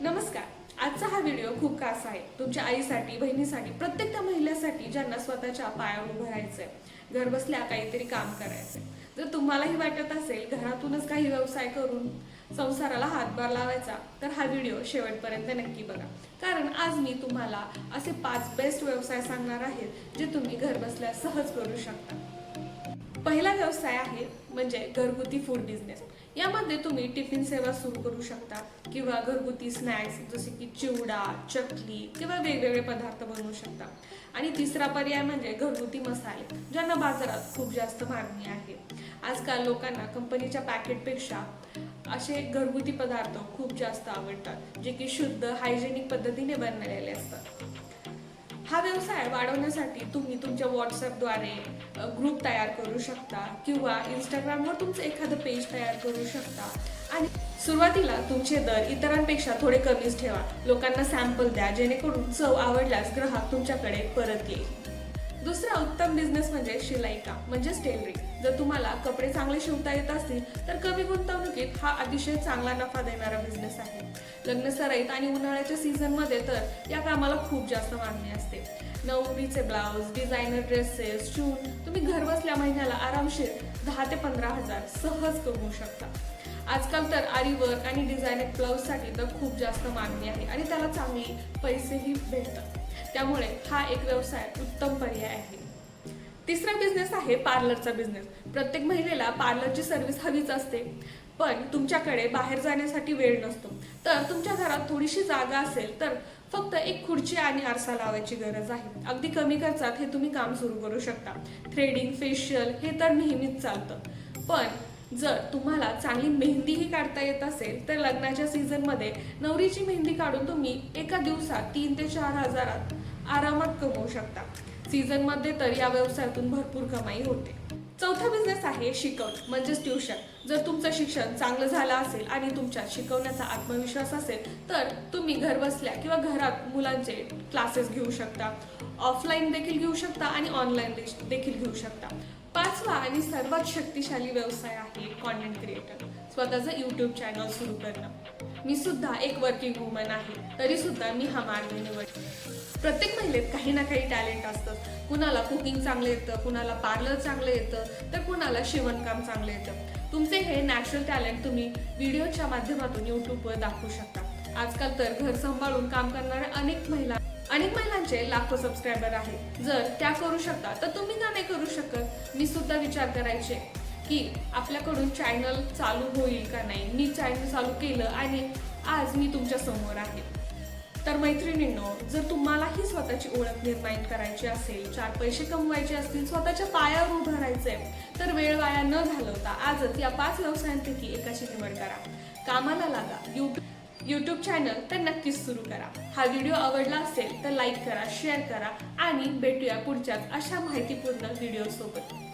नमस्कार. आजचा हा व्हिडिओ खूप खास आहे. तुमच्या आईसाठी, बहिणीसाठी, प्रत्येक त्या महिलेसाठी ज्यांना स्वतःच्या पायावर उभं राहायचंय, घर बसल्या काहीतरी काम करायचंय. जर तुम्हालाही वाटत असेल घरातूनच काही व्यवसाय करून संसाराला हातभार लावायचा, तर हा व्हिडिओ शेवटपर्यंत नक्की बघा. कारण आज मी तुम्हाला असे 5 बेस्ट व्यवसाय सांगणार आहे जे तुम्ही घर बसल्या सहज करू शकता. पहिला व्यवसाय आहे म्हणजे घरगुती फूड बिझनेस. यामध्ये तुम्ही टिफिन सेवा सुरू करू शकता किंवा घरगुती स्नॅक्स जसे की चिवडा, चकली किंवा वेगवेगळे पदार्थ बनवू शकता. आणि तिसरा पर्याय म्हणजे घरगुती मसाले, ज्यांना बाजारात खूप जास्त मागणी आहे. आजकाल लोकांना कंपनीच्या पॅकेटपेक्षा असे घरगुती पदार्थ खूप जास्त आवडतात, जे की शुद्ध हायजेनिक पद्धतीने बनवलेले असतात. हा व्यवसाय वाढवण्यासाठी तुम्ही तुमच्या व्हॉट्सअपद्वारे ग्रुप तयार करू शकता किंवा इंस्टाग्रामवर तुमचं एखादं पेज तयार करू शकता. आणि सुरुवातीला तुमचे दर इतरांपेक्षा थोडे कमीच ठेवा. लोकांना सॅम्पल द्या, जेणेकरून चव आवडल्यास ग्राहक तुमच्याकडे परत येईल. दुसरा उत्तम बिझनेस म्हणजे शिलाई काम म्हणजेच टेलरिंग. जर तुम्हाला कपडे चांगले शिवता येत असतील तर कमी गुंतवणुकीत हा अतिशय चांगला नफा देणारा बिझनेस आहे. लग्न सराईत आणि उन्हाळ्याच्या सीझन मध्ये तर या कामाला खूप जास्त मागणी असते. नवरीचे ब्लाउज, डिझायनर ड्रेसेस शिवून तुम्ही घर बसल्या महिन्याला आरामशीर 10 ते 15,000 सहज कमवू शकता. आजकाल तर आरी वर्क आणि डिझायनर ब्लाउज साठी तर खूप जास्त मागणी आहे आणि त्याला चांगली पैसेही भेटतात. त्यामुळे हा एक व्यवसाय उत्तम पर्याय आहे. तिसरा बिझनेस आहे पार्लरचा बिझनेस. प्रत्येक महिलेला पार्लरची सर्व्हिस हवीच असते, पण तुमच्याकडे बाहेर जाण्यासाठी वेळ नसतो. तर तुमच्या घरात थोडीशी जागा असेल तर फक्त एक खुर्ची आणि आरसा लावायची गरज आहे. अगदी कमी खर्चात हे तुम्ही काम सुरू करू शकता. थ्रेडिंग, फेशियल हे तर नेहमीच चालतं, पण जर तुम्हाला चांगली मेहंदीही काढता येत असेल तर लग्नाच्या सीझन मध्ये नवरीची मेहंदी काढून तुम्ही एका दिवसात 3 ते 4 हजारात आरामात कमवू शकता. सीझन मध्ये तर या व्यवसायातून भरपूर कमाई होते. चौथा बिझनेस आहे शिकवण म्हणजेच ट्युशन. जर तुमचं शिक्षण चांगलं झालं असेल आणि तुमच्यात शिकवण्याचा आत्मविश्वास असेल तर तुम्ही घर बसल्या किंवा घरात मुलांचे क्लासेस घेऊ शकता. ऑफलाईन देखील घेऊ शकता आणि ऑनलाईन देखील घेऊ शकता. पाचवा आणि सर्वात शक्तिशाली व्यवसाय आहे कॉन्टेंट क्रिएटर. स्वतःचं यूट्यूब चॅनल सुरू करणं. मी सुद्धा एक वर्किंग वुमन आहे, तरी सुद्धा मी हा मार्ग निवडला. प्रत्येक महिलेत काही ना काही टॅलेंट असतं. कुणाला कुकिंग चांगलं येतं, कुणाला पार्लर चांगलं येतं, तर कुणाला शिवणकाम चांगलं येतं. तुमचे हे नॅचरल टॅलेंट तुम्ही व्हिडिओच्या माध्यमातून यूट्यूबवर दाखवू शकता. आजकाल तर घर सांभाळून काम करणाऱ्या अनेक महिलांचे लाखो सबस्क्रायबर आहेत. जर त्या करू शकता तर तुम्ही का नाही करू शकत? मी सुद्धा विचार करायचे की आपल्याकडून चॅनल चालू होईल का नाही. मी चॅनल चालू केलं आणि आज मी तुमच्या समोर आहे. तर मैत्रिणींनो, जर तुम्हालाही स्वतःची ओळख निर्माण करायची असेल, 4 पैसे कमवायचे असतील, स्वतःच्या पायावर उभं राहायचंय, तर वेळ वाया न घालवता आजच या 5 व्यवसायांपैकी एकाची निवड करा. कामाला लागा. यूट्यूब चॅनल तर नक्कीच सुरू करा. हा व्हिडिओ आवडला असेल तर लाईक करा, शेअर करा आणि भेटूया पुढच्याच अशा माहितीपूर्ण व्हिडिओ सोबत.